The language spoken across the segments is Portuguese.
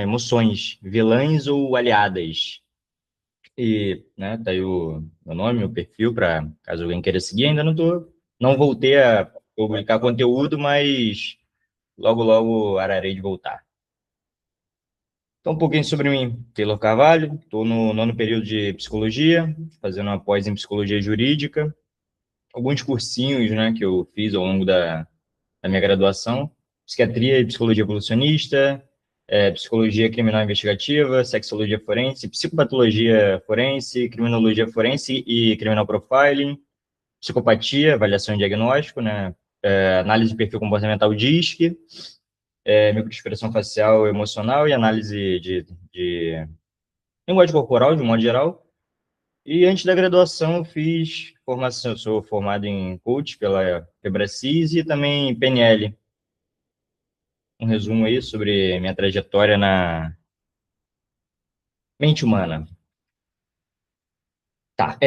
emoções, vilãs ou aliadas. E, né, tá aí o meu nome, o perfil, para caso alguém queira seguir. Ainda não voltei a publicar conteúdo, mas logo, logo ararei de voltar. Então, um pouquinho sobre mim, Taylor Carvalho, estou no nono período de psicologia, fazendo uma pós em psicologia jurídica, alguns cursinhos, né, que eu fiz ao longo da minha graduação, psiquiatria e psicologia evolucionista, psicologia criminal investigativa, sexologia forense, psicopatologia forense, criminologia forense e criminal profiling, psicopatia, avaliação e diagnóstico, né, análise de perfil comportamental DISC, microexpressão facial emocional e análise de linguagem corporal, de um modo geral. E antes da graduação, eu fiz formação, eu sou formado em coach pela Febracis e também PNL. Um resumo aí sobre minha trajetória na mente humana. Tá,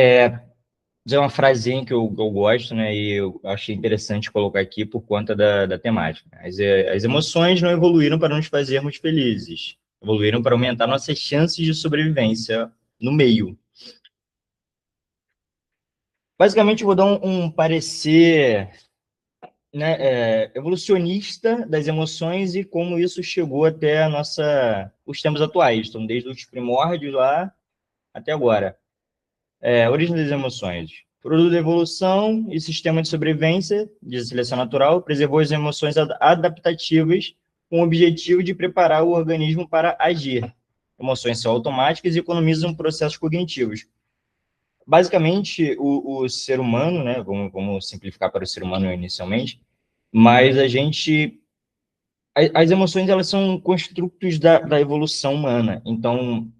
dizer uma frasinha que eu gosto, né, e eu achei interessante colocar aqui por conta da temática. As emoções não evoluíram para nos fazermos felizes, evoluíram para aumentar nossas chances de sobrevivência no meio. Basicamente, eu vou dar um parecer, né, evolucionista das emoções e como isso chegou até os tempos atuais, então desde os primórdios lá até agora. Origem das emoções. Produto da evolução e sistema de sobrevivência de seleção natural preservou as emoções adaptativas com o objetivo de preparar o organismo para agir. Emoções são automáticas e economizam processos cognitivos. Basicamente, o ser humano, né, vamos simplificar para o ser humano inicialmente, mas as emoções, elas são construtos da evolução humana. Então,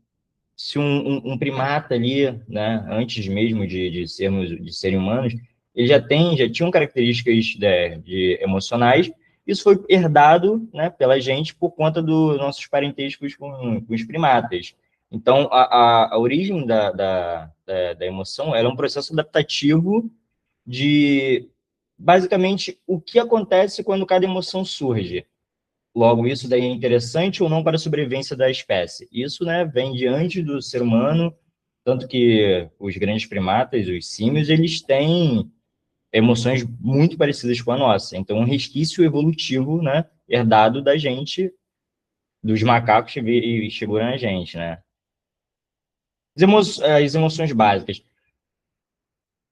se um primata ali, né, antes mesmo de serem humanos, ele já tinham características de emocionais. Isso foi herdado, né, pela gente por conta dos nossos parentescos com os primatas. Então, a origem da emoção, ela é um processo adaptativo de, basicamente, o que acontece quando cada emoção surge. Logo, isso daí é interessante ou não para a sobrevivência da espécie. Isso, né, vem diante do ser humano, tanto que os grandes primatas, os símios, eles têm emoções muito parecidas com a nossa. Então, um resquício evolutivo, né, herdado da gente, dos macacos e chegou na gente, né? As emoções básicas.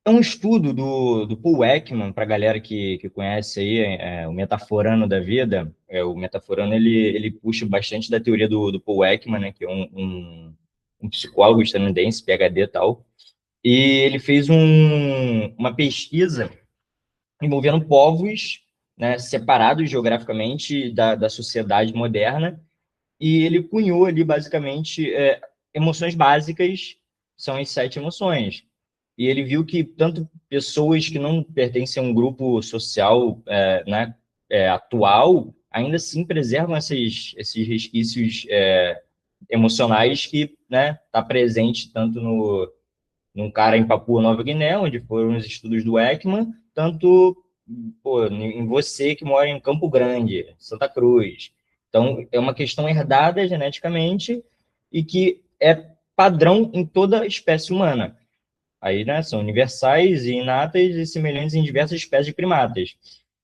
É um estudo do Paul Ekman, para a galera que conhece aí, o metaforano da vida. O metaforano, ele puxa bastante da teoria do Paul Ekman, né, que é um psicólogo estadunidense, PhD e tal. E ele fez uma pesquisa envolvendo povos, né, separados geograficamente da sociedade moderna, e ele cunhou ali, basicamente, emoções básicas, são as 7 emoções. E ele viu que tanto pessoas que não pertencem a um grupo social, né, atual, ainda assim preservam esses resquícios emocionais que, né, tá presente tanto num cara em Papua Nova Guiné, onde foram os estudos do Ekman, tanto, pô, em você que mora em Campo Grande, Santa Cruz. Então, é uma questão herdada geneticamente e que é padrão em toda a espécie humana. Aí, né, são universais e inatas e semelhantes em diversas espécies de primatas.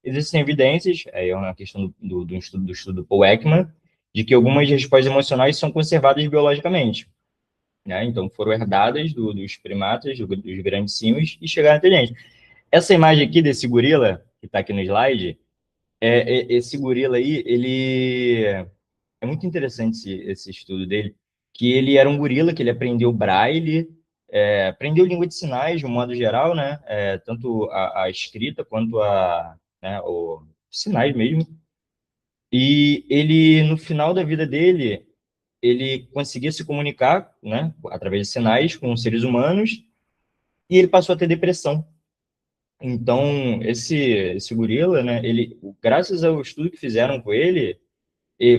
Existem evidências, aí é uma questão do estudo do Paul Ekman, de que algumas respostas emocionais são conservadas biologicamente, né? Então, foram herdadas dos primatas, dos grandes símios, e chegaram até a gente. Essa imagem aqui desse gorila, que está aqui no slide, esse gorila aí, ele... É muito interessante esse estudo dele, que ele era um gorila, que ele aprendeu braille, aprendeu língua de sinais, de um modo geral, né? Tanto a escrita quanto né, os sinais mesmo. E ele, no final da vida dele, ele conseguia se comunicar, né, através de sinais com seres humanos, e ele passou a ter depressão. Então, esse gorila, né, ele, graças ao estudo que fizeram com ele,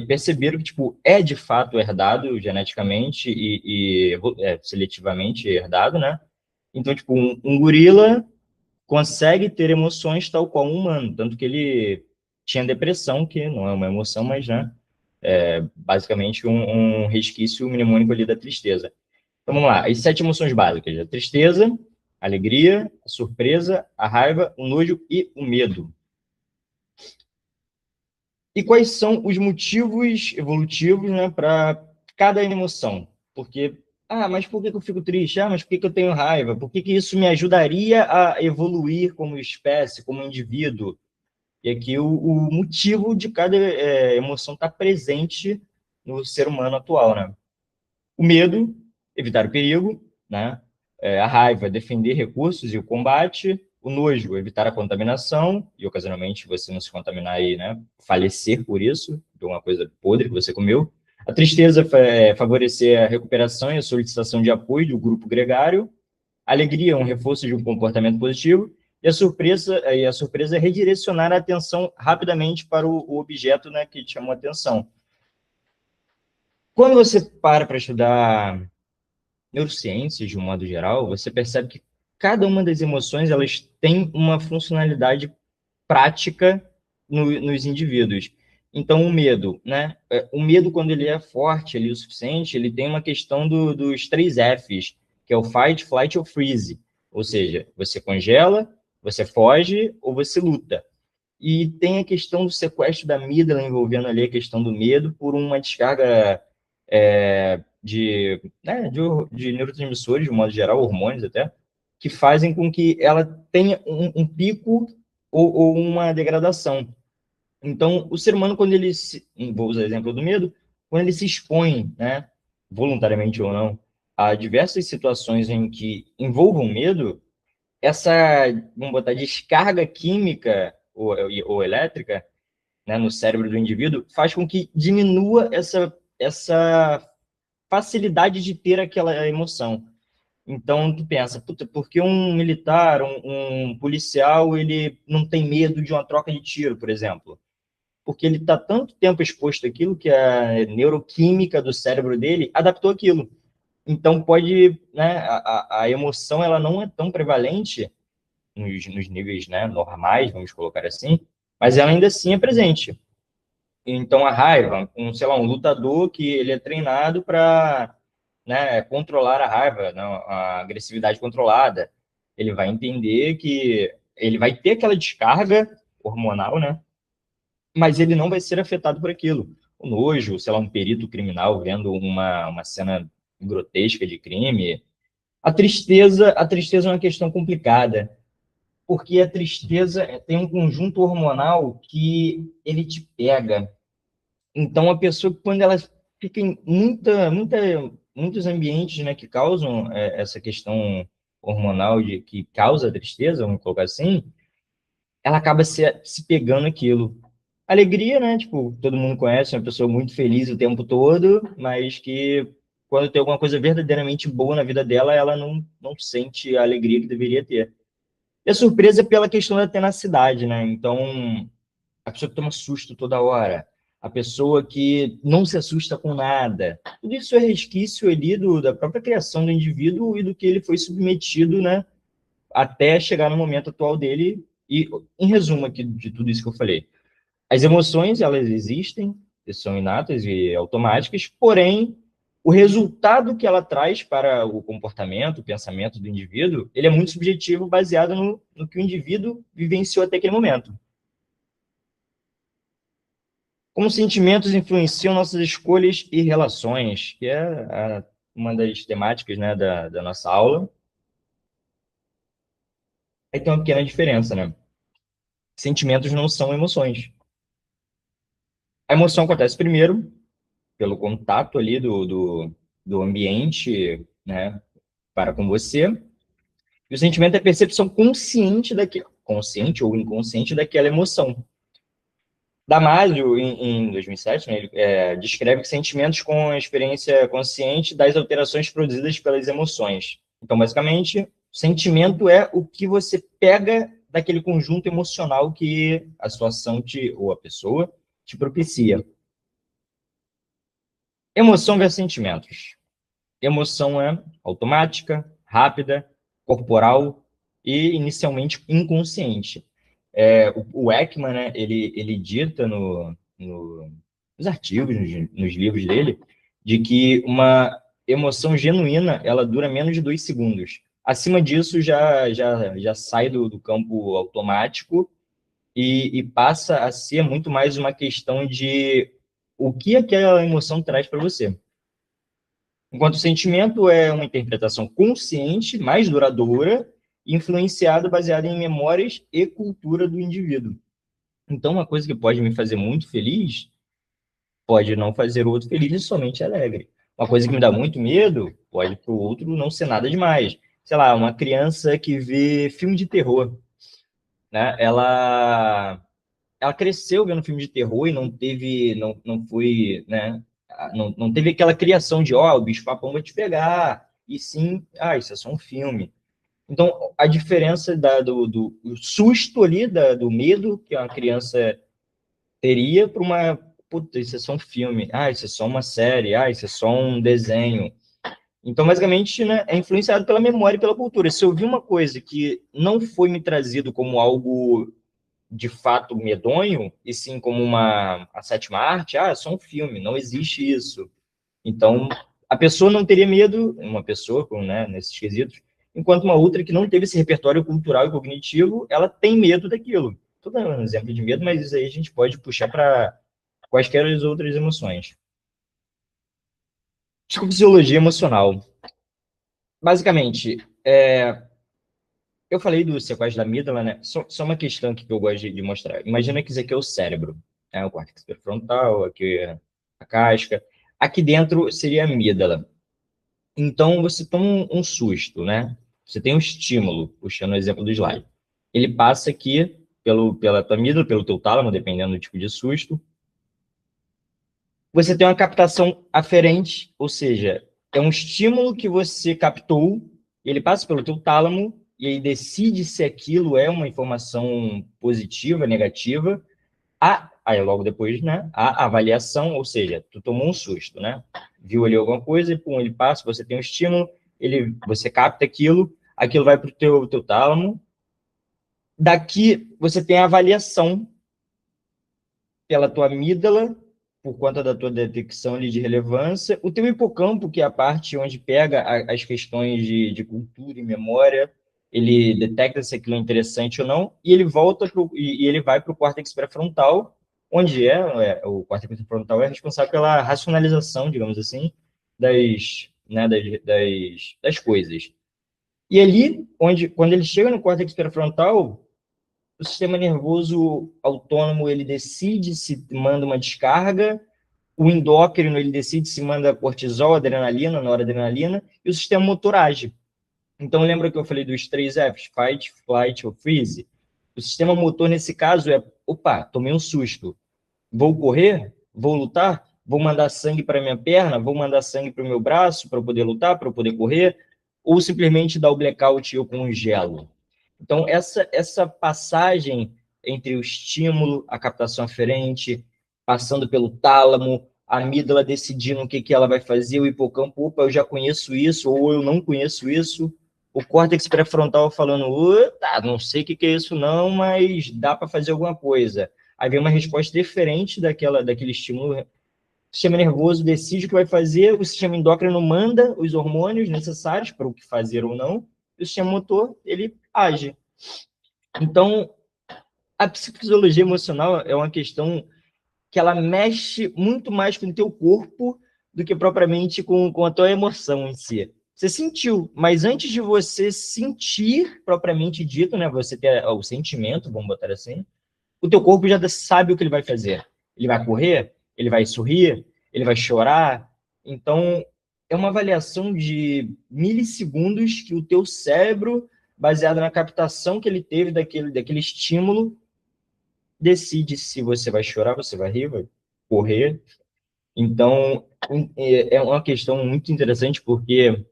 perceberam que, tipo, é de fato herdado geneticamente e seletivamente herdado, né? Então, tipo, um gorila consegue ter emoções tal qual um humano, tanto que ele tinha depressão, que não é uma emoção, mas, né? Basicamente um resquício mnemônico ali da tristeza. Então vamos lá, as 7 emoções básicas: a tristeza, a alegria, a surpresa, a raiva, o nojo e o medo. E quais são os motivos evolutivos, né, para cada emoção? Porque, mas por que que eu fico triste? Mas por que que eu tenho raiva? Por que que isso me ajudaria a evoluir como espécie, como indivíduo? E aqui o motivo de cada emoção está presente no ser humano atual, né? O medo, evitar o perigo, né? A raiva, defender recursos e o combate. O nojo, evitar a contaminação e, ocasionalmente, você não se contaminar e, né, falecer por isso, de uma coisa podre que você comeu. A tristeza, favorecer a recuperação e a solicitação de apoio do grupo gregário. A alegria, um reforço de um comportamento positivo. E a surpresa é redirecionar a atenção rapidamente para o objeto, né, que te chamou a atenção. Quando você para estudar neurociências, de um modo geral, você percebe que cada uma das emoções elas tem uma funcionalidade prática nos indivíduos. Então, o medo, né? O medo, quando ele é forte ali o suficiente, ele tem uma questão dos 3 Fs, que é o fight, flight ou freeze. Ou seja, você congela, você foge ou você luta. E tem a questão do sequestro da amígdala envolvendo ali a questão do medo por uma descarga de neurotransmissores, de modo geral, hormônios até, que fazem com que ela tenha um pico ou uma degradação. Então, o ser humano, quando ele vou usar o exemplo do medo, quando ele se expõe, né, voluntariamente ou não, a diversas situações em que envolvam medo, essa, vamos botar, descarga química ou elétrica, né, no cérebro do indivíduo, faz com que diminua essa facilidade de ter aquela emoção. Então, tu pensa, puta, por que um militar, um policial, ele não tem medo de uma troca de tiro, por exemplo? Porque ele está tanto tempo exposto àquilo que a neuroquímica do cérebro dele adaptou aquilo. Então, pode, né, a emoção ela não é tão prevalente nos níveis, né, normais, vamos colocar assim, mas ela ainda assim é presente. Então, a raiva, sei lá, um lutador que ele é treinado para, né, controlar a raiva, não, a agressividade controlada, ele vai entender que ele vai ter aquela descarga hormonal, né? Mas ele não vai ser afetado por aquilo. O nojo, sei lá, um perito criminal vendo uma cena grotesca de crime. A tristeza é uma questão complicada, porque a tristeza tem um conjunto hormonal que ele te pega. Então, a pessoa, quando ela fica em muitos ambientes, né, que causam essa questão hormonal que causa tristeza, vamos colocar assim, ela acaba se pegando aquilo. Alegria, né? Tipo, todo mundo conhece uma pessoa muito feliz o tempo todo, mas que quando tem alguma coisa verdadeiramente boa na vida dela, ela não sente a alegria que deveria ter. E a surpresa é pela questão da tenacidade, né? Então, a pessoa que toma susto toda hora, a pessoa que não se assusta com nada. Tudo isso é resquício ali da própria criação do indivíduo e do que ele foi submetido, né, até chegar no momento atual dele. E, em resumo aqui de tudo isso que eu falei, as emoções, elas existem, são inatas e automáticas, porém, o resultado que ela traz para o comportamento, o pensamento do indivíduo, ele é muito subjetivo, baseado no que o indivíduo vivenciou até aquele momento. Como sentimentos influenciam nossas escolhas e relações, que é uma das temáticas, né, da nossa aula. Aí tem uma pequena diferença, né? Sentimentos não são emoções. A emoção acontece primeiro pelo contato ali do ambiente, né, para com você. E o sentimento é a percepção consciente ou inconsciente daquela emoção. Damasio, em 2007, né, ele descreve que sentimentos com a experiência consciente das alterações produzidas pelas emoções. Então, basicamente, sentimento é o que você pega daquele conjunto emocional que a situação ou a pessoa te propicia. Emoção versus sentimentos. Emoção é automática, rápida, corporal e inicialmente inconsciente. O Ekman, né, ele dita no nos artigos, nos livros dele, de que uma emoção genuína, ela dura menos de 2 segundos. Acima disso, já sai do campo automático e passa a ser muito mais uma questão de o que aquela emoção traz para você. Enquanto o sentimento é uma interpretação consciente, mais duradoura, influenciada, baseada em memórias e cultura do indivíduo. Então, uma coisa que pode me fazer muito feliz, pode não fazer o outro feliz e somente alegre. Uma coisa que me dá muito medo, pode para o outro não ser nada demais. Sei lá, uma criança que vê filme de terror, né? Ela cresceu vendo filme de terror e não foi, né? Não teve aquela criação de, ó, o bicho-papão vai te pegar, e sim, isso é só um filme. Então, a diferença do susto ali, do medo que uma criança teria para uma, puta, isso é só um filme, isso é só uma série, isso é só um desenho. Então, basicamente, né, é influenciado pela memória e pela cultura. Se eu vi uma coisa que não foi me trazido como algo de fato medonho, e sim como a sétima arte, é só um filme, não existe isso. Então, a pessoa não teria medo, uma pessoa, né, nesses quesitos, enquanto uma outra que não teve esse repertório cultural e cognitivo, ela tem medo daquilo. Estou dando um exemplo de medo, mas isso aí a gente pode puxar para quaisquer as outras emoções. Psicofisiologia emocional. Basicamente, eu falei do sequestro da amígdala, né? Só uma questão aqui que eu gosto de mostrar. Imagina que isso aqui é o cérebro, né? O córtex pré-frontal, aqui é a casca. Aqui dentro seria a amígdala. Então, você toma um susto, né? Você tem um estímulo, puxando o exemplo do slide. Ele passa aqui pela tua amígdala, pelo teu tálamo, dependendo do tipo de susto. Você tem uma captação aferente, ou seja, é um estímulo que você captou, ele passa pelo teu tálamo, e aí decide se aquilo é uma informação positiva, negativa. Aí logo depois, né, a avaliação, ou seja, tu tomou um susto, né? Viu ali alguma coisa e pum, ele passa, você tem um estímulo, você capta aquilo vai para o teu tálamo. Daqui você tem a avaliação pela tua amígdala, por conta da tua detecção ali de relevância, o teu hipocampo, que é a parte onde pega as questões de cultura e memória, ele detecta se aquilo é interessante ou não, e ele volta e ele vai para o córtex pré-frontal, onde o córtex pré-frontal é responsável pela racionalização, digamos assim, né, das coisas. E ali, quando ele chega no córtex pré-frontal, o sistema nervoso autônomo ele decide se manda uma descarga, o endócrino ele decide se manda cortisol, adrenalina, noradrenalina, e o sistema motor age. Então, lembra que eu falei dos 3 Fs, fight, flight ou freeze? O sistema motor, nesse caso, opa, tomei um susto. Vou correr? Vou lutar? Vou mandar sangue para minha perna? Vou mandar sangue para o meu braço para eu poder lutar, para eu poder correr? Ou simplesmente dar o blackout e eu congelo? Então, essa passagem entre o estímulo, a captação aferente, passando pelo tálamo, a amígdala decidindo o que ela vai fazer, o hipocampo, opa, eu já conheço isso, ou eu não conheço isso, o córtex pré-frontal falando, não sei o que é isso não, mas dá para fazer alguma coisa. Aí vem uma resposta diferente daquele estímulo. O sistema nervoso decide o que vai fazer, o sistema endócrino manda os hormônios necessários para o que fazer ou não, e o sistema motor, ele age. Então, a psicofisiologia emocional é uma questão que ela mexe muito mais com o teu corpo do que propriamente com a tua emoção em si. Você sentiu, mas antes de você sentir propriamente dito, né, você ter o sentimento, vamos botar assim, o teu corpo já sabe o que ele vai fazer. Ele vai correr, ele vai sorrir, ele vai chorar. Então, é uma avaliação de milissegundos que o teu cérebro, baseado na captação que ele teve daquele estímulo, decide se você vai chorar, você vai rir, vai correr. Então, é uma questão muito interessante porque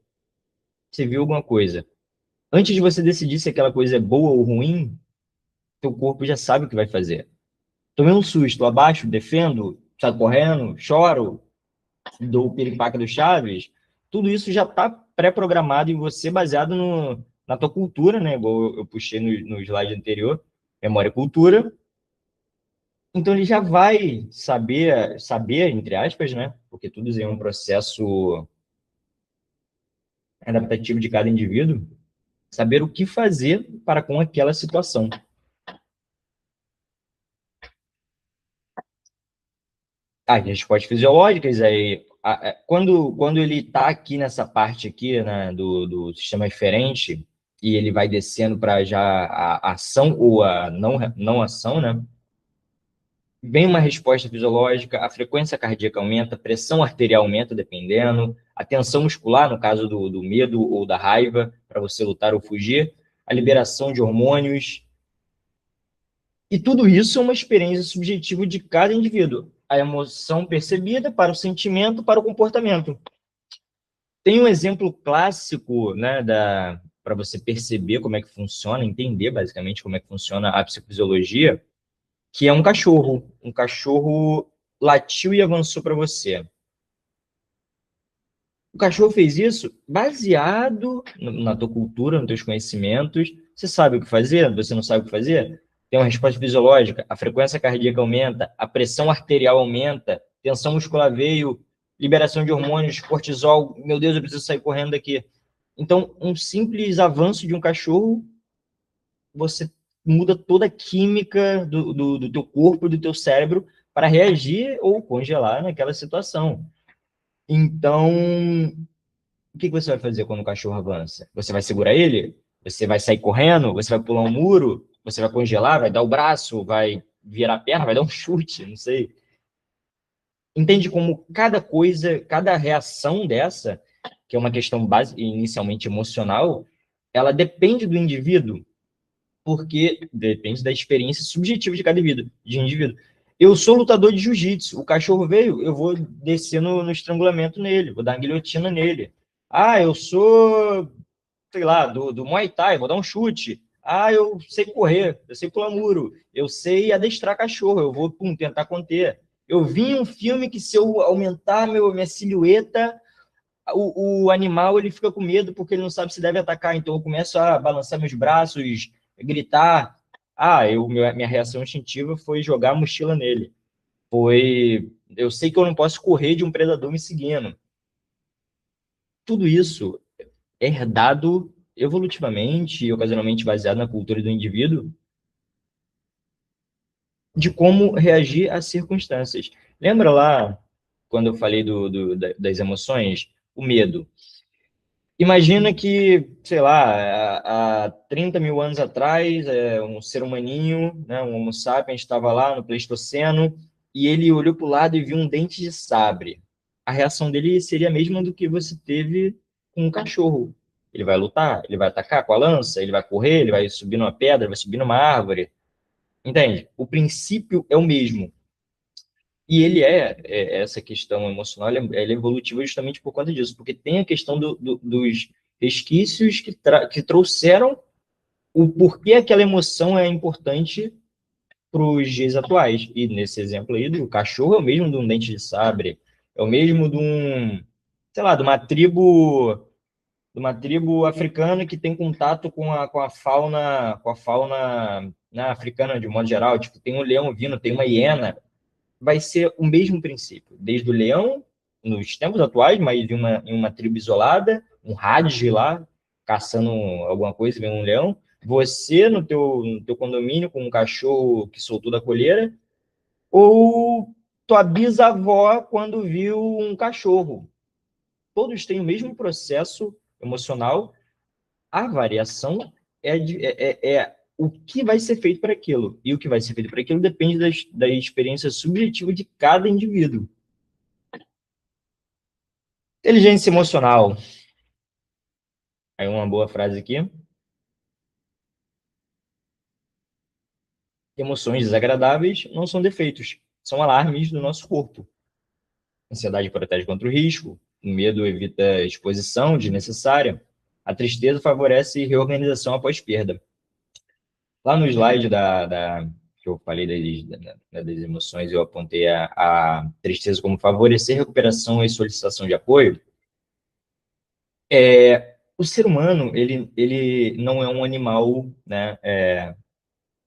você viu alguma coisa. Antes de você decidir se aquela coisa é boa ou ruim, teu corpo já sabe o que vai fazer. Tomei um susto, abaixo, defendo, saio correndo, choro, dou o piripaque do Chaves, tudo isso já está pré-programado em você, baseado na tua cultura, né? Igual eu puxei no slide anterior, memória e cultura. Então, ele já vai saber, entre aspas, né? Porque tudo isso é um processo adaptativo de cada indivíduo, saber o que fazer para com aquela situação. As respostas fisiológicas, aí, quando ele está aqui nessa parte aqui, né, do sistema eferente, e ele vai descendo para já a ação ou a não ação, né? Vem uma resposta fisiológica, a frequência cardíaca aumenta, a pressão arterial aumenta, dependendo, a tensão muscular, no caso do medo ou da raiva, para você lutar ou fugir, a liberação de hormônios. E tudo isso é uma experiência subjetiva de cada indivíduo. A emoção percebida para o sentimento, para o comportamento. Tem um exemplo clássico, né, para você perceber como é que funciona, entender basicamente como é que funciona a psicofisiologia, que é um cachorro. Um cachorro latiu e avançou para você. O cachorro fez isso baseado na tua cultura, nos teus conhecimentos. Você sabe o que fazer? Você não sabe o que fazer? Tem uma resposta fisiológica, a frequência cardíaca aumenta, a pressão arterial aumenta, tensão muscular veio, liberação de hormônios, cortisol. Meu Deus, eu preciso sair correndo daqui. Então, um simples avanço de um cachorro, você muda toda a química do teu corpo, do teu cérebro, para reagir ou congelar naquela situação. Então, o que você vai fazer quando o cachorro avança? Você vai segurar ele? Você vai sair correndo? Você vai pular um muro? Você vai congelar? Vai dar o braço? Vai virar a perna? Vai dar um chute? Não sei. Entende como cada coisa, cada reação dessa, que é uma questão base, inicialmente emocional, ela depende do indivíduo, porque depende da experiência subjetiva de cada indivíduo. Eu sou lutador de jiu-jitsu. O cachorro veio, eu vou descer no estrangulamento nele, vou dar uma guilhotina nele. Ah, eu sou, sei lá, do Muay Thai, vou dar um chute. Ah, eu sei correr, eu sei pular muro, eu sei adestrar cachorro, eu vou tentar conter. Eu vi um filme que se eu aumentar minha silhueta, o animal ele fica com medo porque ele não sabe se deve atacar. Então eu começo a balançar meus braços, gritar. Minha reação instintiva foi jogar a mochila nele. Eu sei que eu não posso correr de um predador me seguindo. Tudo isso é herdado evolutivamente e ocasionalmente baseado na cultura do indivíduo de como reagir às circunstâncias. Lembra lá quando eu falei das emoções? O medo. Imagina que, sei lá, há 30 mil anos atrás, um ser humaninho, né, um Homo sapiens, estava lá no Pleistoceno e ele olhou para o lado e viu um dente de sabre. A reação dele seria a mesma do que você teve com um cachorro. Ele vai lutar, ele vai atacar com a lança, ele vai correr, ele vai subir numa pedra, vai subir numa árvore. Entende? O princípio é o mesmo. E ele essa questão emocional, ela é evolutiva justamente por conta disso, porque tem a questão dos resquícios que trouxeram o porquê aquela emoção é importante para os dias atuais. E nesse exemplo aí do cachorro é o mesmo de um dente de sabre, é o mesmo sei lá, de uma tribo africana que tem contato com a fauna, né, africana de modo geral, tipo, tem um leão vindo, tem uma hiena, vai ser o mesmo princípio, desde o leão, nos tempos atuais, mas em uma tribo isolada, um Hadji lá, caçando alguma coisa, vem um leão, você no teu condomínio com um cachorro que soltou da coleira, ou tua bisavó quando viu um cachorro. Todos têm o mesmo processo emocional, a variação é o que vai ser feito para aquilo. E o que vai ser feito para aquilo depende da experiência subjetiva de cada indivíduo. Inteligência emocional. Aí uma boa frase aqui. Emoções desagradáveis não são defeitos, são alarmes do nosso corpo. Ansiedade protege contra o risco, o medo evita exposição desnecessária, a tristeza favorece reorganização após perda. Lá no slide que eu falei das emoções, eu apontei a tristeza como favorecer recuperação e solicitação de apoio. O ser humano, ele não é um animal, né,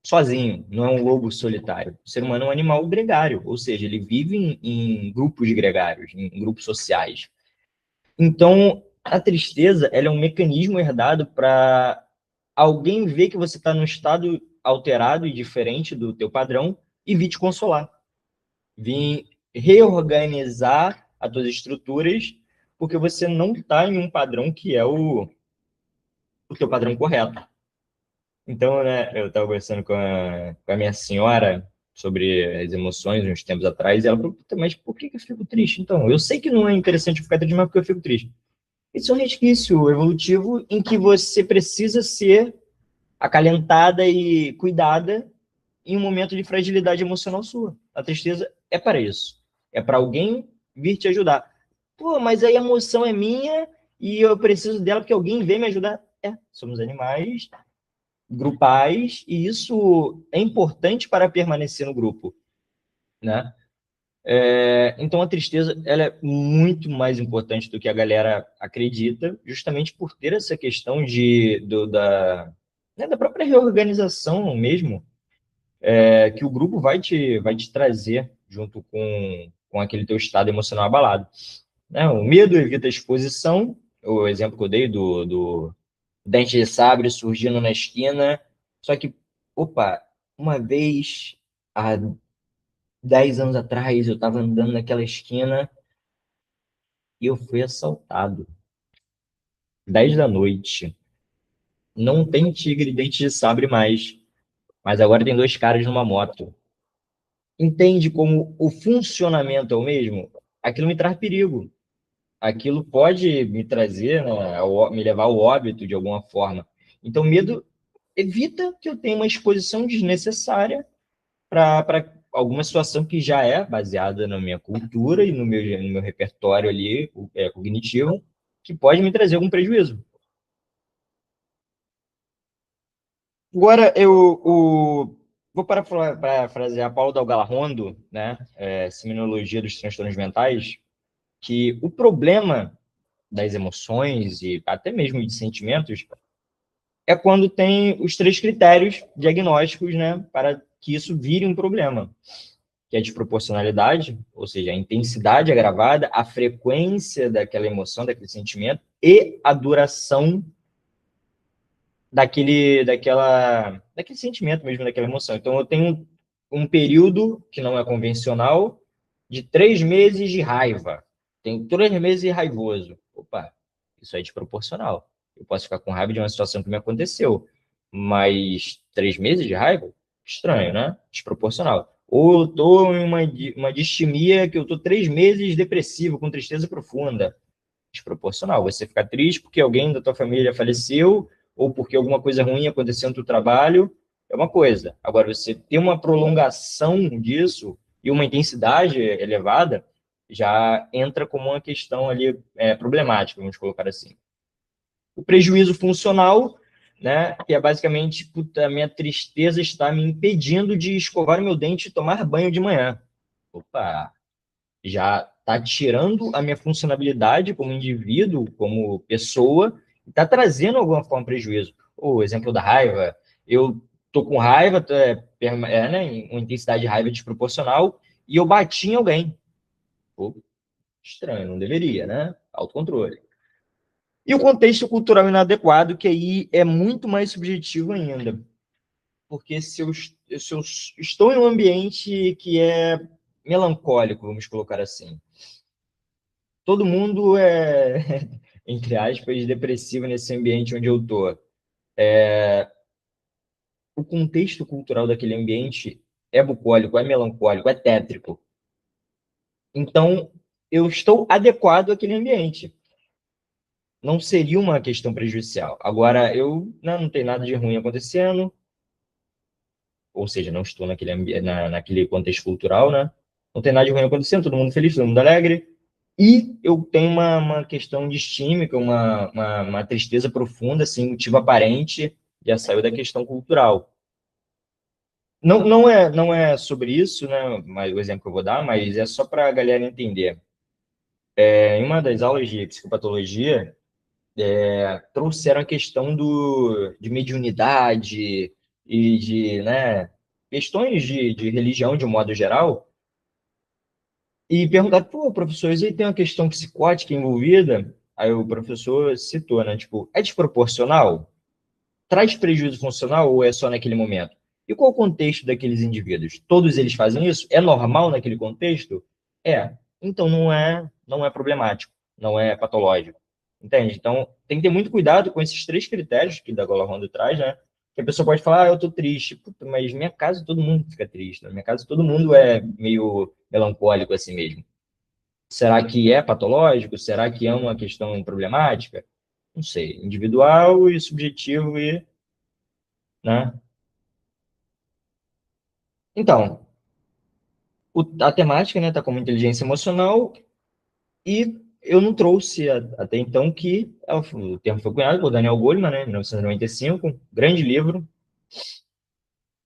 sozinho, não é um lobo solitário. O ser humano é um animal gregário, ou seja, ele vive em grupos gregários, em grupos sociais. Então, a tristeza, ela é um mecanismo herdado para alguém ver que você está num estado alterado e diferente do teu padrão e vir te consolar, vir reorganizar as tuas estruturas, porque você não está em um padrão que é o teu padrão correto. Então, né, eu estava conversando com a minha senhora sobre as emoções uns tempos atrás, e ela falou, "Puta, mas por que que eu fico triste? Então, eu sei que não é interessante ficar triste, mas por que eu fico triste? Isso é um resquício evolutivo em que você precisa ser acalentada e cuidada em um momento de fragilidade emocional sua. A tristeza é para isso. É para alguém vir te ajudar. Pô, mas a emoção é minha e eu preciso dela porque alguém vem me ajudar. É, somos animais grupais e isso é importante para permanecer no grupo, né? Então a tristeza ela é muito mais importante do que a galera acredita, justamente por ter essa questão né, da própria reorganização mesmo, que o grupo vai te trazer junto com aquele teu estado emocional abalado. Né? O medo evita a exposição, o exemplo que eu dei do dente de sabre surgindo na esquina, só que, opa, uma vez, há 10 anos atrás, eu estava andando naquela esquina e eu fui assaltado. 10 da noite. Não tem tigre dente de sabre mais, mas agora tem dois caras numa moto. Entende como o funcionamento é o mesmo? Aquilo me traz perigo. Aquilo pode me trazer, né, me levar ao óbito de alguma forma. Então, medo evita que eu tenha uma exposição desnecessária para alguma situação que já é baseada na minha cultura e no meu repertório ali, cognitivo, que pode me trazer algum prejuízo. Agora, vou parafrasear Paulo Dalgala Rondo, né, Semiologia dos Transtornos Mentais, que o problema das emoções e até mesmo de sentimentos é quando tem os três critérios diagnósticos, né, para que isso vire um problema, que é a desproporcionalidade, ou seja, a intensidade agravada, a frequência daquela emoção, daquele sentimento e a duração daquele sentimento mesmo, daquela emoção. Então, eu tenho um período que não é convencional de 3 meses de raiva. Tenho 3 meses raivoso. Opa, isso é desproporcional. Eu posso ficar com raiva de uma situação que me aconteceu, mas 3 meses de raiva? Estranho, né? Desproporcional. Ou eu estou em uma distimia que eu estou 3 meses depressivo, com tristeza profunda, desproporcional. Você ficar triste porque alguém da tua família faleceu ou porque alguma coisa ruim aconteceu no teu trabalho, é uma coisa. Agora, você ter uma prolongação disso e uma intensidade elevada, já entra como uma questão ali problemática, vamos colocar assim. O prejuízo funcional, né, que é basicamente, puta, a minha tristeza está me impedindo de escovar meu dente e tomar banho de manhã. Opa, já está tirando a minha funcionalidade como indivíduo, como pessoa, e está trazendo alguma forma de prejuízo. O exemplo da raiva, eu tô com raiva, né, uma intensidade de raiva desproporcional, e eu bati em alguém. Pô, estranho, não deveria, né? Autocontrole. E o contexto cultural inadequado, que aí é muito mais subjetivo ainda. Porque se eu estou em um ambiente que é melancólico, vamos colocar assim, todo mundo entre aspas, depressivo nesse ambiente onde eu tô. O contexto cultural daquele ambiente é bucólico, é melancólico, é tétrico. Então, eu estou adequado àquele ambiente. Não seria uma questão prejudicial. Agora, não tem nada de ruim acontecendo, ou seja, não estou naquele contexto cultural, né? Não tem nada de ruim acontecendo, todo mundo feliz, todo mundo alegre. E eu tenho uma questão distímica, uma tristeza profunda, assim, motivo aparente, já saiu da questão cultural. Não é sobre isso, né, mas, o exemplo que eu vou dar, mas é só para a galera entender. Em uma das aulas de psicopatologia, trouxeram a questão de mediunidade e de, né, questões de religião de um modo geral, e perguntar, pô, professor, e aí tem uma questão psicótica envolvida? Aí o professor citou, né, tipo, é desproporcional? Traz prejuízo funcional ou é só naquele momento? E qual o contexto daqueles indivíduos? Todos eles fazem isso? É normal naquele contexto? É. Então não é problemático, não é patológico. Entende? Então tem que ter muito cuidado com esses três critérios que da Gola Ronda traz, né? Que a pessoa pode falar, eu tô triste. Puta, mas minha casa todo mundo fica triste. Na minha casa todo mundo é meio melancólico assim mesmo. Será que é patológico? Será que é uma questão problemática? Não sei. Individual e subjetivo e, né? Então, a temática, né, tá como inteligência emocional e eu não trouxe até então que o termo foi cunhado por Daniel Goleman, né, em 1995, grande livro,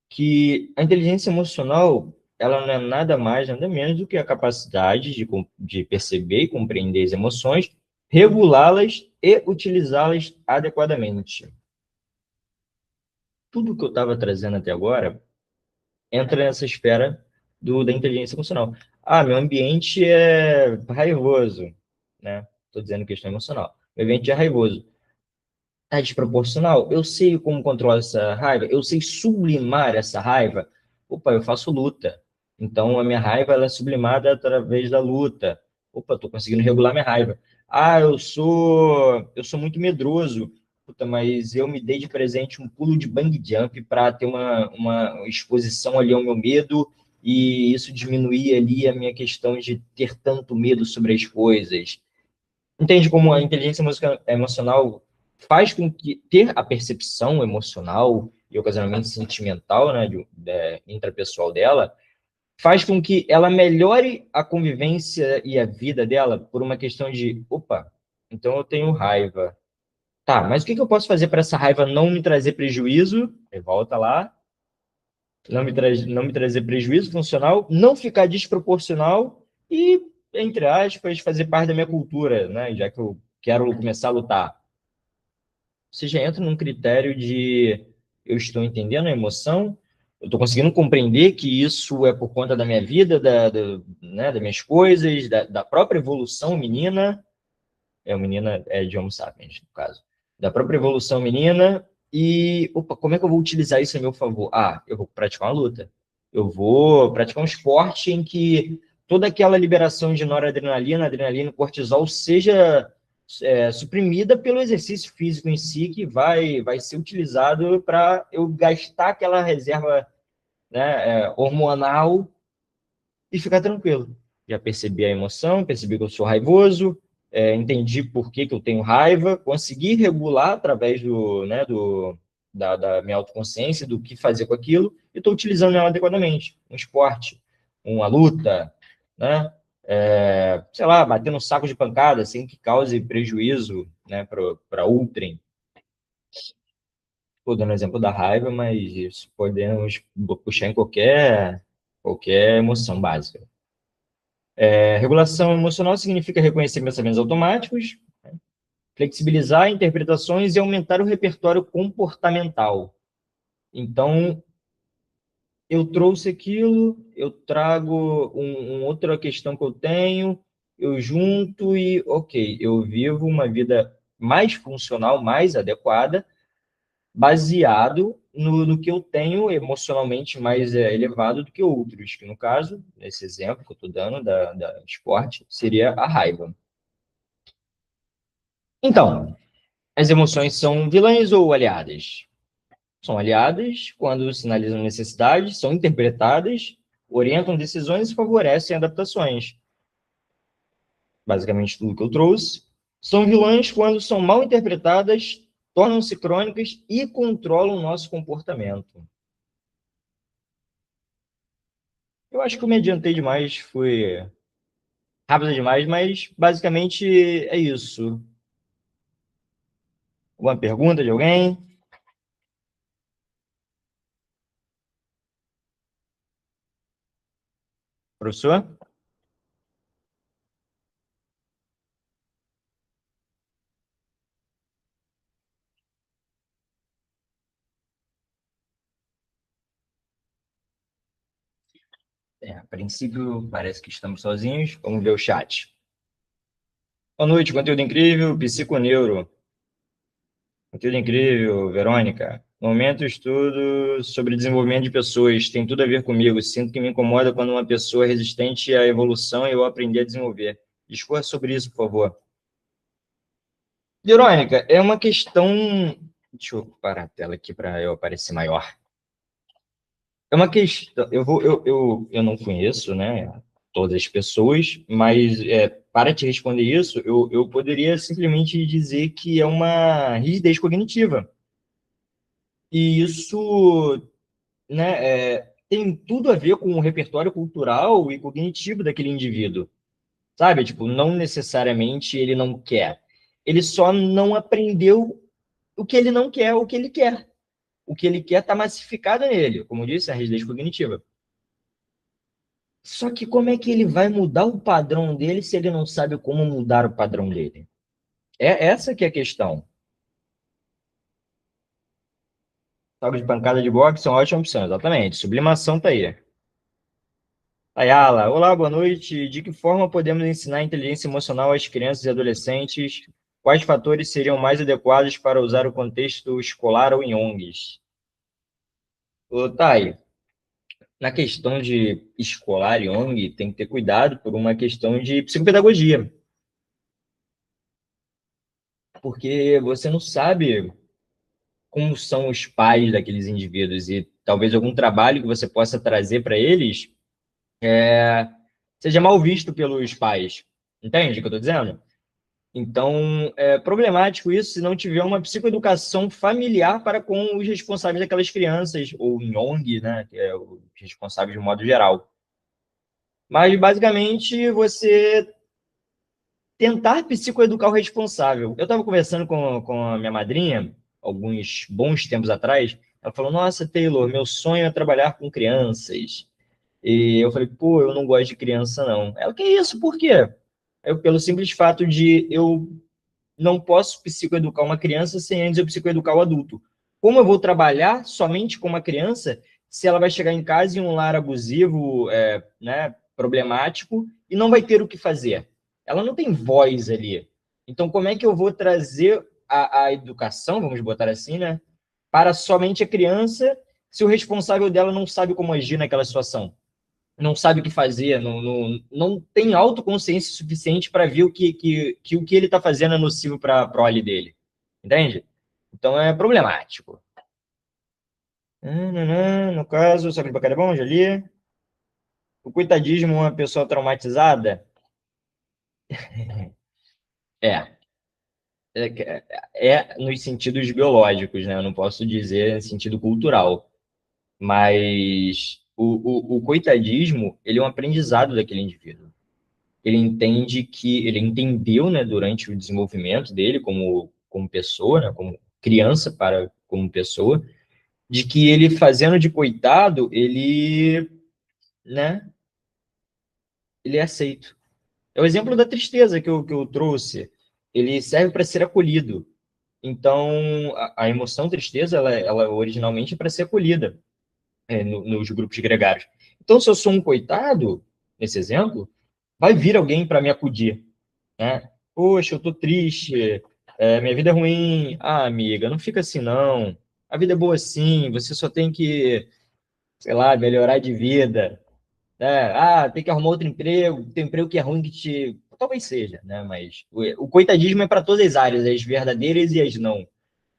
que a inteligência emocional ela não é nada mais, nada menos do que a capacidade de perceber e compreender as emoções, regulá-las e utilizá-las adequadamente. Tudo que eu estava trazendo até agora entra nessa esfera da inteligência emocional. Ah, meu ambiente é raivoso, né? Estou dizendo questão emocional. Meu ambiente é raivoso. É desproporcional? Eu sei como controlar essa raiva? Eu sei sublimar essa raiva? Opa, eu faço luta. Então, a minha raiva ela é sublimada através da luta. Opa, estou conseguindo regular minha raiva. Ah, eu sou muito medroso. Puta, mas eu me dei de presente um pulo de bang jump para ter uma exposição ali ao meu medo e isso diminuir ali a minha questão de ter tanto medo sobre as coisas. Entende como a inteligência emocional faz com que ter a percepção emocional e ocasionalmente sentimental, né, intrapessoal dela, faz com que ela melhore a convivência e a vida dela por uma questão de, opa, então eu tenho raiva. Tá, mas o que que eu posso fazer para essa raiva não me trazer prejuízo? Aí volta lá, não me trazer prejuízo funcional, não ficar desproporcional e, entre aspas, fazer parte da minha cultura, né? Já que eu quero começar a lutar. Você já entra num critério de eu estou entendendo a emoção, eu estou conseguindo compreender que isso é por conta da minha vida, né, das minhas coisas, da própria evolução menina, menina é de Homo sapiens, no caso, da própria evolução menina, e, opa, como é que eu vou utilizar isso a meu favor? Ah, eu vou praticar uma luta. Eu vou praticar um esporte em que toda aquela liberação de noradrenalina, adrenalina, cortisol seja suprimida pelo exercício físico em si, que vai ser utilizado para eu gastar aquela reserva, né, hormonal e ficar tranquilo. Já percebi a emoção, percebi que eu sou raivoso, entendi por que que eu tenho raiva, consegui regular através da minha autoconsciência, do que fazer com aquilo, e estou utilizando ela adequadamente. Um esporte, uma luta, né? Sei lá, batendo um saco de pancada sem que cause prejuízo, né, para outrem. Estou dando exemplo da raiva, mas isso podemos puxar em qualquer emoção básica. Regulação emocional significa reconhecer pensamentos automáticos, flexibilizar interpretações e aumentar o repertório comportamental. Então, eu trouxe aquilo, eu trago uma outra questão que eu tenho, eu junto e, ok, eu vivo uma vida mais funcional, mais adequada, baseado no que eu tenho emocionalmente mais elevado do que outros, que no caso, nesse exemplo que eu estou dando da esporte, seria a raiva. Então, as emoções são vilãs ou aliadas? São aliadas quando sinalizam necessidades, são interpretadas, orientam decisões e favorecem adaptações. Basicamente, tudo que eu trouxe. São vilãs quando são mal interpretadas, tornam-se crônicas e controlam o nosso comportamento. Eu acho que eu me adiantei demais, fui rápido demais, mas basicamente é isso. Alguma pergunta de alguém? Professor? A princípio, parece que estamos sozinhos. Vamos ver o chat. Boa noite, conteúdo incrível, psiconeuro. Conteúdo incrível, Verônica. Momento estudo sobre desenvolvimento de pessoas. Tem tudo a ver comigo. Sinto que me incomoda quando uma pessoa é resistente à evolução e eu aprender a desenvolver. Discorra sobre isso, por favor. Verônica, é uma questão. Deixa eu parar a tela aqui para eu aparecer maior. É uma questão. Eu não conheço, né, todas as pessoas, mas para te responder isso, eu poderia simplesmente dizer que é uma rigidez cognitiva. E isso, né, tem tudo a ver com o repertório cultural e cognitivo daquele indivíduo, sabe? Tipo, não necessariamente ele não quer. Ele só não aprendeu o que ele não quer, o que ele quer. O que ele quer está massificado nele, como eu disse, a rigidez cognitiva. Só que como é que ele vai mudar o padrão dele se ele não sabe como mudar o padrão dele? É essa que é a questão. Jogos de pancada de boxe são ótima opção, exatamente. Sublimação tá aí. Ayala, olá, boa noite. De que forma podemos ensinar inteligência emocional às crianças e adolescentes? Quais fatores seriam mais adequados para usar o contexto escolar ou em ONGs? Ô, Thay, na questão de escolar e ONG, tem que ter cuidado por uma questão de psicopedagogia, porque você não sabe como são os pais daqueles indivíduos e talvez algum trabalho que você possa trazer para eles seja mal visto pelos pais. Entende o que eu estou dizendo? Então, é problemático isso se não tiver uma psicoeducação familiar para com os responsáveis daquelas crianças, ou em ONG, né, que é os responsáveis de um modo geral. Mas, basicamente, você tentar psicoeducar o responsável. Eu estava conversando com a minha madrinha, alguns bons tempos atrás, ela falou, nossa, Taylor, meu sonho é trabalhar com crianças. E eu falei, pô, eu não gosto de criança, não. Ela, que isso, por quê? Pelo simples fato de eu não posso psicoeducar uma criança sem antes eu psicoeducar o adulto. Como eu vou trabalhar somente com uma criança se ela vai chegar em casa em um lar abusivo, né, problemático, e não vai ter o que fazer? Ela não tem voz ali. Então, como é que eu vou trazer a educação, vamos botar assim, né, para somente a criança se o responsável dela não sabe como agir naquela situação? Não sabe o que fazer, não tem autoconsciência suficiente para ver o que ele está fazendo é nocivo para a prole dele. Entende? Então é problemático. No caso, sabe de bacana bom, já li. O coitadismo, uma pessoa traumatizada, é, nos sentidos biológicos, né? Eu não posso dizer em sentido cultural, mas o coitadismo, ele é um aprendizado daquele indivíduo. Ele entende que ele entendeu, né, durante o desenvolvimento dele como pessoa, né, como criança para como pessoa, de que ele fazendo de coitado, ele, né, ele é aceito. É o exemplo da tristeza que eu trouxe. Ele serve para ser acolhido. Então, a emoção tristeza, ela originalmente é para ser acolhida, nos grupos gregários. Então, se eu sou um coitado, nesse exemplo, vai vir alguém para me acudir, né? Poxa, eu tô triste, minha vida é ruim. Ah, amiga, não fica assim, não. A vida é boa assim, você só tem que, sei lá, melhorar de vida, né? Ah, tem que arrumar outro emprego, tem um emprego que é ruim que te... Talvez seja, né? Mas o coitadismo é para todas as áreas, as verdadeiras e as não.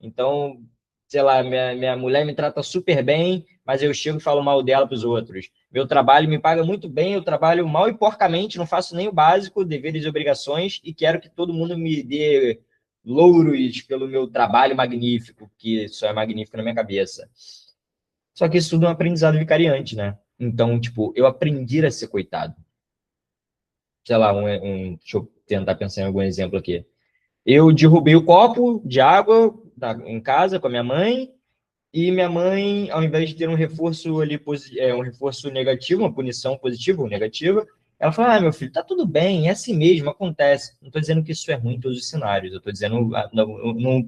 Então, sei lá, minha mulher me trata super bem, mas eu chego e falo mal dela para os outros. Meu trabalho me paga muito bem, eu trabalho mal e porcamente, não faço nem o básico, deveres e obrigações, e quero que todo mundo me dê louros pelo meu trabalho magnífico, que só é magnífico na minha cabeça. Só que isso tudo é um aprendizado vicariante, né? Então, tipo, eu aprendi a ser coitado. Sei lá, deixa eu tentar pensar em algum exemplo aqui. Eu derrubei o copo de água em casa com a minha mãe, e minha mãe, ao invés de ter um reforço ali, um reforço negativo, uma punição positiva ou negativa, ela fala: ah, meu filho, tá tudo bem, é assim mesmo, acontece. Não estou dizendo que isso é ruim em todos os cenários, eu estou dizendo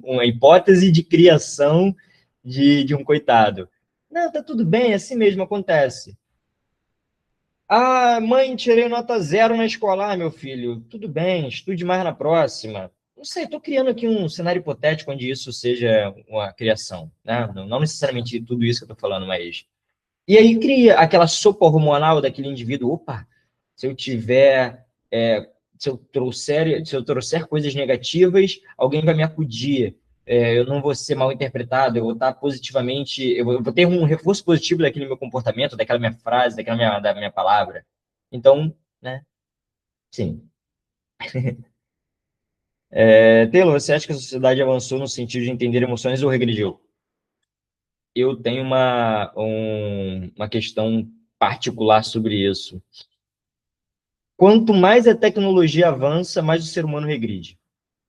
uma hipótese de criação de um coitado. Não, tá tudo bem, é assim mesmo, acontece. Ah, mãe, tirei nota zero na escola. Ah, meu filho, tudo bem, estude mais na próxima. Não sei, estou criando aqui um cenário hipotético onde isso seja uma criação, né? Não necessariamente tudo isso que eu estou falando, mas... E aí cria aquela sopa hormonal daquele indivíduo. Opa, se eu tiver... se eu trouxer coisas negativas, alguém vai me acudir. Eu não vou ser mal interpretado, eu vou estar positivamente... Eu vou ter um reforço positivo daquele meu comportamento, daquela minha frase, da minha palavra. Então, né? Sim. Taylor, você acha que a sociedade avançou no sentido de entender emoções ou regrediu? Eu tenho uma questão particular sobre isso. Quanto mais a tecnologia avança, mais o ser humano regride,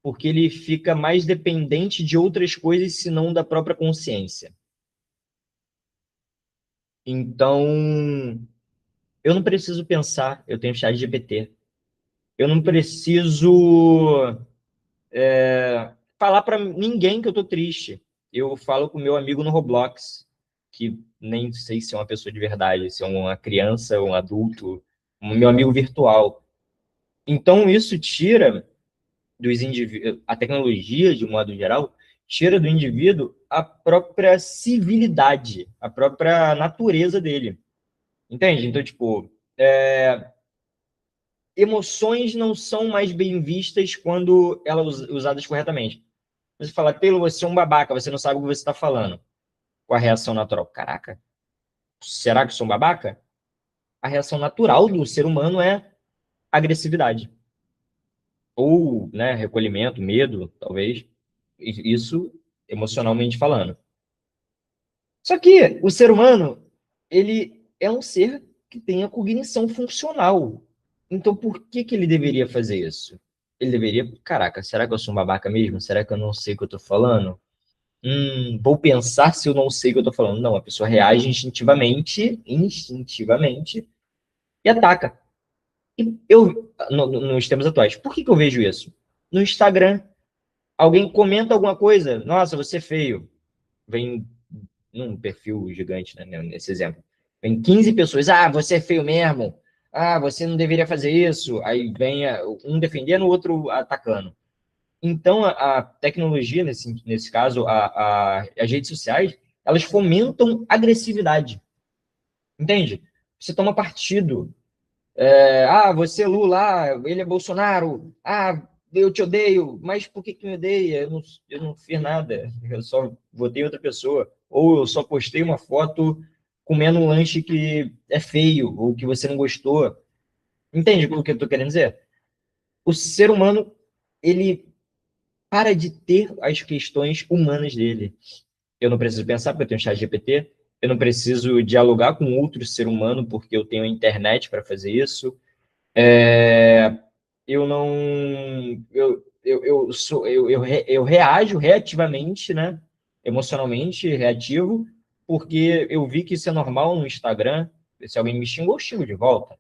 porque ele fica mais dependente de outras coisas, senão da própria consciência. Então, eu não preciso pensar, eu tenho chat GPT. Eu não preciso falar para ninguém que eu tô triste. Eu falo com meu amigo no Roblox, que nem sei se é uma pessoa de verdade, se é uma criança, um adulto, um meu amigo virtual. Então, isso tira dos indivíduos, a tecnologia, de um modo geral, tira do indivíduo a própria civilidade, a própria natureza dele. Entende? Então, tipo, emoções não são mais bem vistas quando elas usadas corretamente. Você fala, Taylor, você é um babaca, você não sabe o que você está falando. Com a reação natural, caraca, será que eu sou um babaca? A reação natural do ser humano é agressividade. Ou, né, recolhimento, medo, talvez. Isso emocionalmente falando. Só que o ser humano, ele é um ser que tem a cognição funcional. Então, por que que ele deveria fazer isso? Ele deveria, caraca, será que eu sou um babaca mesmo? Será que eu não sei o que eu tô falando? Vou pensar se eu não sei o que eu tô falando. Não, a pessoa reage instintivamente, e ataca. E nos tempos atuais, por que que eu vejo isso? No Instagram, alguém comenta alguma coisa, nossa, você é feio. Vem num perfil gigante, né, nesse exemplo. Vem 15 pessoas, ah, você é feio mesmo. Ah, você não deveria fazer isso. Aí vem um defendendo, o outro atacando. Então, a tecnologia, nesse caso, as redes sociais, elas fomentam agressividade. Entende? Você toma partido. Você é Lula, ele é Bolsonaro. Ah, eu te odeio. Mas por que que me odeia? Eu não fiz nada. Eu só votei outra pessoa. Ou eu só postei uma foto comendo um lanche que é feio, ou que você não gostou. Entende o que eu estou querendo dizer? O ser humano, ele para de ter as questões humanas dele. Eu não preciso pensar porque eu tenho chat GPT. Eu não preciso dialogar com outro ser humano porque eu tenho a internet para fazer isso. Eu não. Eu reajo reativamente, né? Emocionalmente reativo, porque eu vi que isso é normal no Instagram. Se alguém me xingou, eu xingo de volta.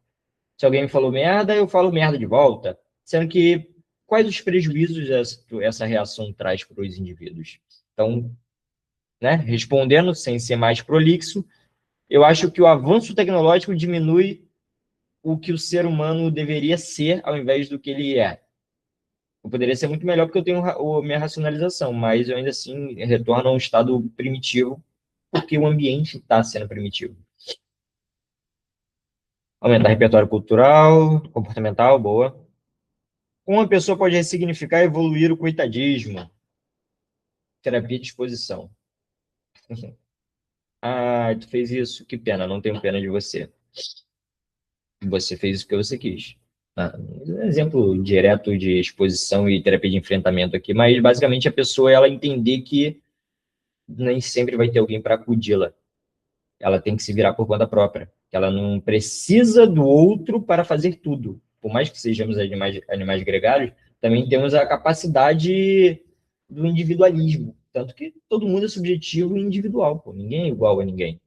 Se alguém me falou merda, eu falo merda de volta. Sendo que quais os prejuízos essa reação traz para os indivíduos? Então, né, respondendo sem ser mais prolixo, eu acho que o avanço tecnológico diminui o que o ser humano deveria ser ao invés do que ele é. Eu poderia ser muito melhor porque eu tenho minha racionalização, mas eu ainda assim retorno a um estado primitivo porque o ambiente está sendo primitivo. Aumentar repertório cultural, comportamental, boa. Como uma pessoa pode ressignificar e evoluir o coitadismo? Terapia de exposição. Ah, tu fez isso? Que pena, não tenho pena de você. Você fez o que você quis. Um exemplo direto de exposição e terapia de enfrentamento aqui, mas basicamente a pessoa ela entender que nem sempre vai ter alguém para acudi-la. Ela tem que se virar por conta própria. Ela não precisa do outro para fazer tudo. Por mais que sejamos animais gregários, também temos a capacidade do individualismo. Tanto que todo mundo é subjetivo e individual. Pô. Ninguém é igual a ninguém.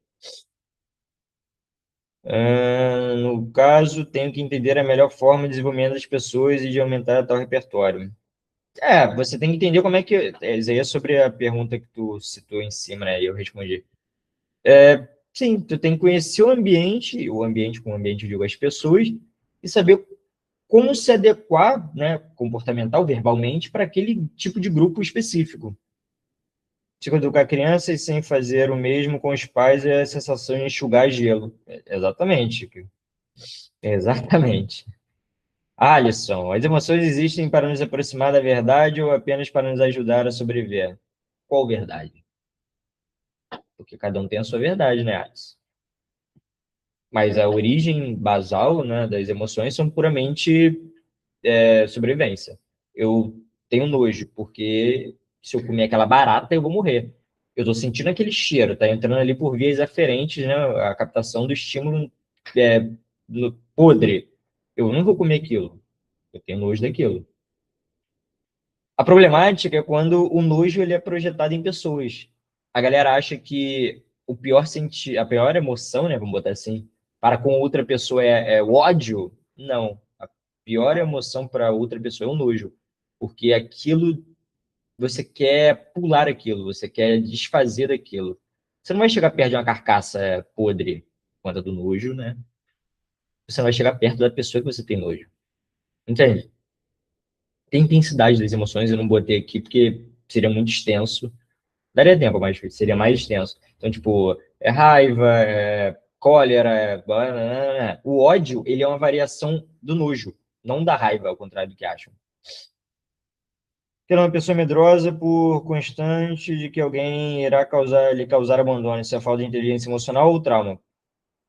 No caso, tenho que entender a melhor forma de desenvolvimento das pessoas e de aumentar tal repertório. Você tem que entender como é que. Isso aí é sobre a pergunta que tu citou em cima, né? E eu respondi. Sim, tu tem que conhecer o ambiente com o ambiente, eu digo, as pessoas, e saber como se adequar, né, comportamental, verbalmente, para aquele tipo de grupo específico. Tipo, educar crianças sem fazer o mesmo com os pais é a sensação de enxugar gelo. Exatamente. Exatamente. Alisson, as emoções existem para nos aproximar da verdade ou apenas para nos ajudar a sobreviver? Qual verdade? Porque cada um tem a sua verdade, né, Alisson? Mas a origem basal, né, das emoções são puramente sobrevivência. Eu tenho nojo, porque se eu comer aquela barata, eu vou morrer. Eu estou sentindo aquele cheiro, tá entrando ali por vias aferentes, né, a captação do estímulo é, podre. Eu não vou comer aquilo. Eu tenho nojo daquilo. A problemática é quando o nojo ele é projetado em pessoas. A galera acha que a pior emoção, né, vamos botar assim, para com outra pessoa é o ódio. Não. A pior emoção para outra pessoa é o nojo. Porque aquilo, você quer pular aquilo, você quer desfazer daquilo. Você não vai chegar perto de uma carcaça podre, por conta do nojo, né? Você não vai chegar perto da pessoa que você tem nojo. Entende? Tem intensidade das emoções, eu não botei aqui porque seria muito extenso. Daria tempo, mas seria mais extenso. Então, tipo, é raiva, é cólera, o ódio, ele é uma variação do nojo, não da raiva, ao contrário do que acham. Ter uma pessoa medrosa por constante de que alguém irá lhe causar abandono, isso é falta de inteligência emocional ou trauma?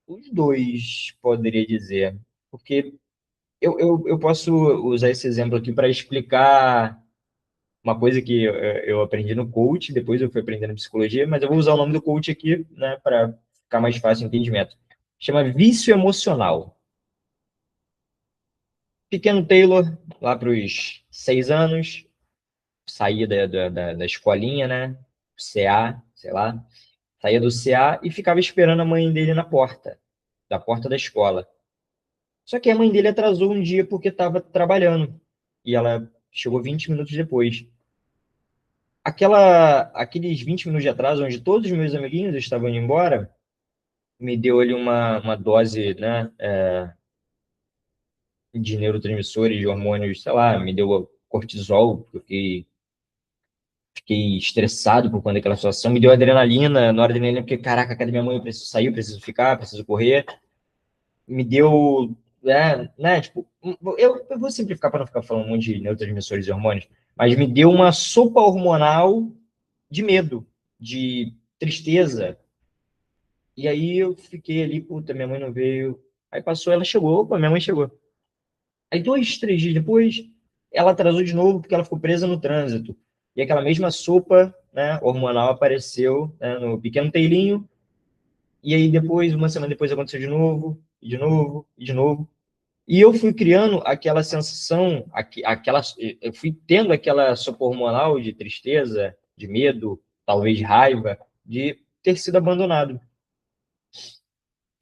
Os dois, poderia dizer. Porque eu posso usar esse exemplo aqui para explicar uma coisa que eu aprendi no coach, depois eu fui aprendendo psicologia, mas eu vou usar o nome do coach aqui, né, para ficar mais fácil o entendimento. Chama vício emocional. Pequeno Taylor, lá para os 6 anos, saía da escolinha, né, CA, sei lá, saía do CA e ficava esperando a mãe dele na porta, da porta da escola. Só que a mãe dele atrasou um dia porque estava trabalhando, e ela chegou 20 minutos depois. Aqueles 20 minutos de atraso, onde todos os meus amiguinhos estavam indo embora, me deu ali uma dose, né, de neurotransmissores, de hormônios, sei lá, me deu cortisol, porque fiquei estressado por conta daquela situação, me deu adrenalina, noradrenalina, porque, caraca, cadê minha mãe? Eu preciso sair, eu preciso ficar, preciso correr. Me deu, né, tipo, eu vou simplificar para não ficar falando um monte de neurotransmissores e hormônios, mas me deu uma sopa hormonal de medo, de tristeza. E aí eu fiquei ali, puta, minha mãe não veio. Aí passou, ela chegou, opa, minha mãe chegou. Aí 2, 3 dias depois, ela atrasou de novo porque ela ficou presa no trânsito. E aquela mesma sopa, né, hormonal apareceu, né, no pequeno teilinho. E aí depois, uma semana depois, aconteceu de novo, e de novo, e de novo. E eu fui criando aquela sensação, eu fui tendo aquela sopa hormonal de tristeza, de medo, talvez de raiva, de ter sido abandonado.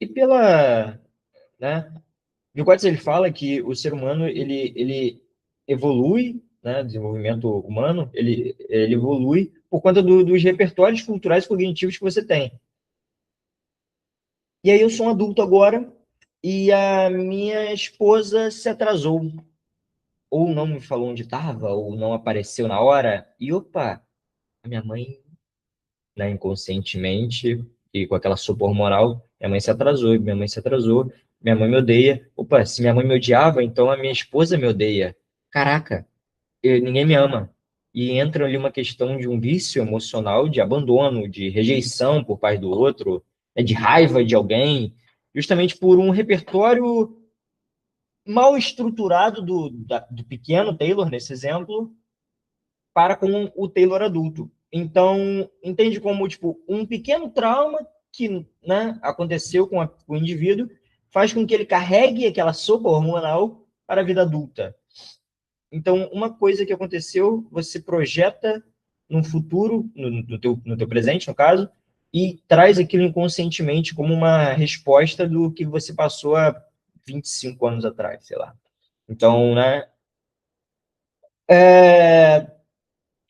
E né, Vilcotes, ele fala que o ser humano ele evolui, né, desenvolvimento humano, ele evolui por conta dos repertórios culturais e cognitivos que você tem. E aí eu sou um adulto agora e a minha esposa se atrasou, ou não me falou onde estava, ou não apareceu na hora, e opa, a minha mãe, né, inconscientemente, e com aquela sopa hormonal, minha mãe se atrasou, minha mãe me odeia. Opa, se minha mãe me odiava, então a minha esposa me odeia. Caraca, ninguém me ama. E entra ali uma questão de um vício emocional, de abandono, de rejeição por parte do outro, né, de raiva de alguém, justamente por um repertório mal estruturado do pequeno Taylor, nesse exemplo, para com o Taylor adulto. Então, entende como tipo um pequeno trauma que, né, aconteceu com o indivíduo faz com que ele carregue aquela sopa hormonal para a vida adulta. Então, uma coisa que aconteceu, você projeta no futuro, no teu presente, no caso, e traz aquilo inconscientemente como uma resposta do que você passou há 25 anos atrás, sei lá. Então, né, é,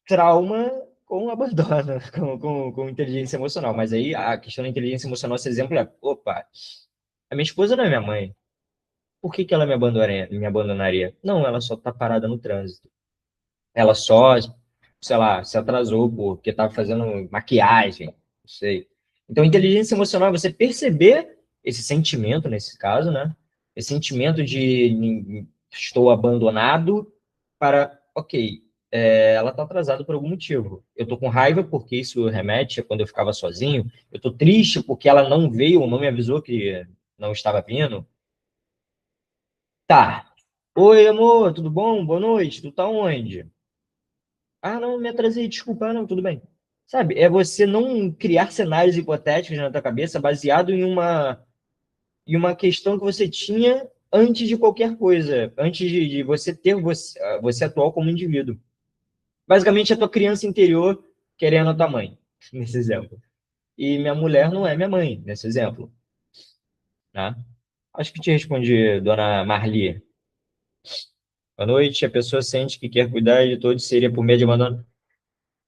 trauma com abandono, com inteligência emocional. Mas aí a questão da inteligência emocional, esse exemplo é, opa, a minha esposa não é minha mãe. Por que que ela me abandonaria? Não, ela só está parada no trânsito. Ela só, sei lá, se atrasou porque estava fazendo maquiagem, não sei. Então, inteligência emocional é você perceber esse sentimento, nesse caso, né? Esse sentimento de estou abandonado para, ok, ela está atrasada por algum motivo. Eu estou com raiva porque isso remete a quando eu ficava sozinho. Eu estou triste porque ela não veio ou não me avisou que não estava vindo. Tá. Oi, amor, tudo bom? Boa noite. Tu tá onde? Ah, não, me atrasei, desculpa, não, tudo bem. Sabe, é você não criar cenários hipotéticos na tua cabeça baseado em uma questão que você tinha antes de qualquer coisa, antes de você ter você atual como indivíduo. Basicamente, a tua criança interior querendo a tua mãe, nesse exemplo. E minha mulher não é minha mãe, nesse exemplo, né? Acho que te respondi, dona Marli. Boa noite. A pessoa sente que quer cuidar de todos, seria por meio de abandono.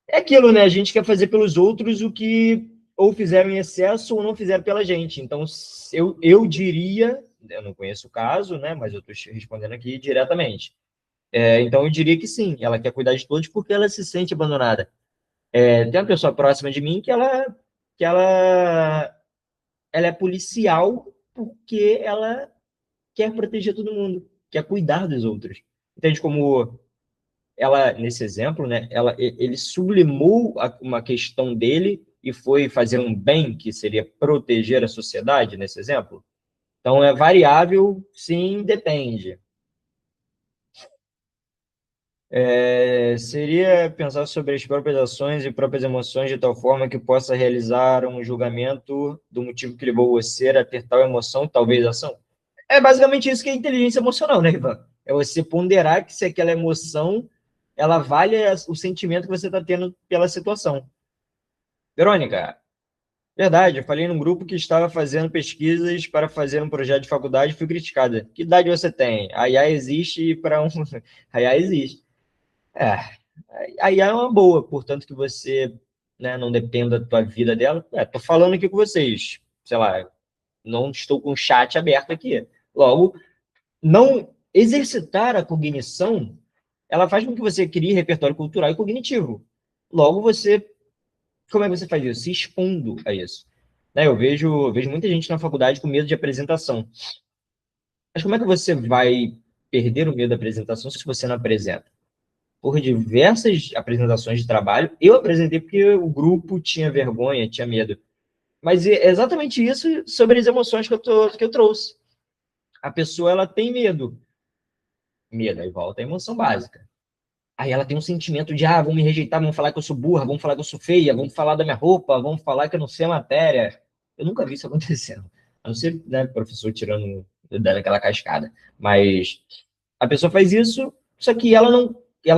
É aquilo, né? A gente quer fazer pelos outros o que ou fizeram em excesso ou não fizeram pela gente. Então, eu diria, eu não conheço o caso, né? Mas eu estou respondendo aqui diretamente. Então, eu diria que sim, ela quer cuidar de todos porque ela se sente abandonada. Tem uma pessoa próxima de mim que ela é policial porque ela quer proteger todo mundo, quer cuidar dos outros. Entende como ela, nesse exemplo, né, ele sublimou uma questão dele e foi fazer um bem, que seria proteger a sociedade, nesse exemplo? Então, é variável, sim, depende. Seria pensar sobre as próprias ações e próprias emoções de tal forma que possa realizar um julgamento do motivo que levou você a ter tal emoção, talvez ação. É basicamente isso que é inteligência emocional, né, Ivan? É você ponderar que se aquela emoção ela vale o sentimento que você está tendo pela situação. Verônica, verdade, eu falei num grupo que estava fazendo pesquisas para fazer um projeto de faculdade e fui criticada. Que idade você tem? A IA existe para um. A IA existe. É, a IA é uma boa, portanto que você, né, não dependa da tua vida dela. Tô falando aqui com vocês. Sei lá, não estou com o chat aberto aqui. Logo, não exercitar a cognição, ela faz com que você crie repertório cultural e cognitivo. Logo, como é que você faz isso? Se expondo a isso. Né, eu vejo muita gente na faculdade com medo de apresentação. Mas como é que você vai perder o medo da apresentação se você não apresenta? Por diversas apresentações de trabalho, eu apresentei porque o grupo tinha vergonha, tinha medo. Mas é exatamente isso sobre as emoções que eu trouxe. A pessoa ela tem medo. Medo, aí volta a emoção básica. Aí ela tem um sentimento de, vão me rejeitar, vão falar que eu sou burra, vão falar que eu sou feia, vão falar da minha roupa, vão falar que eu não sei a matéria. Eu nunca vi isso acontecendo. A não ser, né, professor tirando dando aquela cascada. Mas a pessoa faz isso, só que ela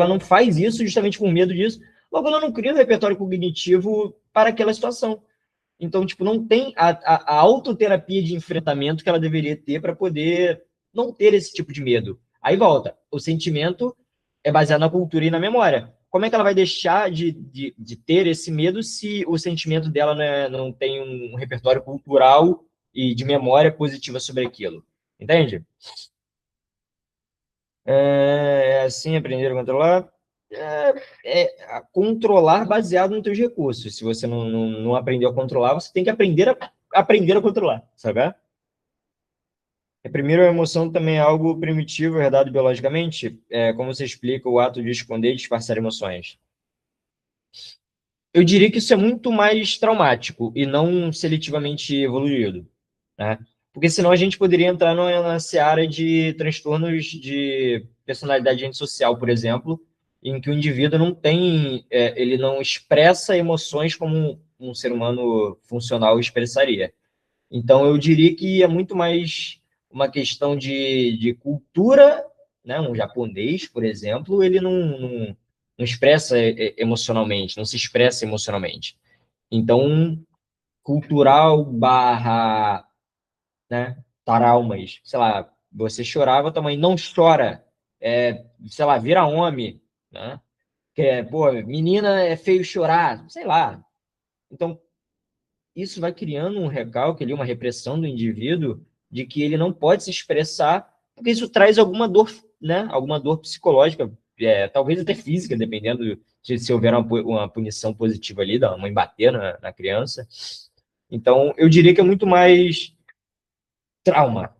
não faz isso justamente com medo disso. Logo, ela não cria um repertório cognitivo para aquela situação. Então, tipo, não tem a autoterapia de enfrentamento que ela deveria ter para poder não ter esse tipo de medo. Aí volta, o sentimento é baseado na cultura e na memória. Como é que ela vai deixar de ter esse medo se o sentimento dela não tem um repertório cultural e de memória positiva sobre aquilo? Entende? Assim, aprender a controlar. Controlar baseado nos teus recursos. Se você não aprendeu a controlar, você tem que aprender a controlar, sabe? Primeiro, a emoção também é algo primitivo, herdado biologicamente. Como você explica o ato de esconder e disfarçar emoções? Eu diria que isso é muito mais traumático e não seletivamente evoluído, né? Porque senão a gente poderia entrar na seara de transtornos de personalidade antissocial, por exemplo, em que o indivíduo não tem, ele não expressa emoções como um ser humano funcional expressaria. Então, eu diria que é muito mais uma questão de cultura, né? Um japonês, por exemplo, ele não expressa emocionalmente, não se expressa emocionalmente. Então, cultural barra, né, traumas, sei lá, você chorava, tua mãe não chora, sei lá, vira homem, né? Que é, pô, menina é feio chorar, sei lá. Então, isso vai criando um recalque ali, uma repressão do indivíduo de que ele não pode se expressar, porque isso traz alguma dor, né? Alguma dor psicológica, talvez até física, dependendo de se houver uma punição positiva ali, da mãe bater na criança. Então, eu diria que é muito mais trauma.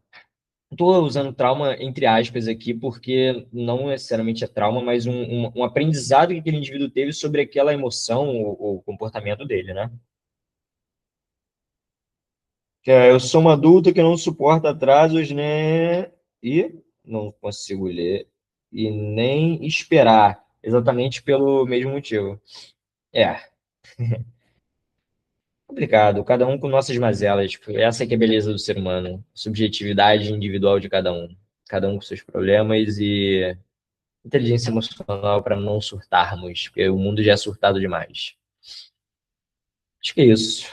Estou usando trauma entre aspas aqui, porque não necessariamente é trauma, mas um aprendizado que aquele indivíduo teve sobre aquela emoção ou comportamento dele, né? Que é, eu sou uma adulta que não suporta atrasos, né? E não consigo ler e nem esperar, exatamente pelo mesmo motivo. É, complicado, cada um com nossas mazelas. Tipo, essa que é a beleza do ser humano, subjetividade individual de cada um com seus problemas e inteligência emocional para não surtarmos, porque o mundo já é surtado demais. Acho que é isso.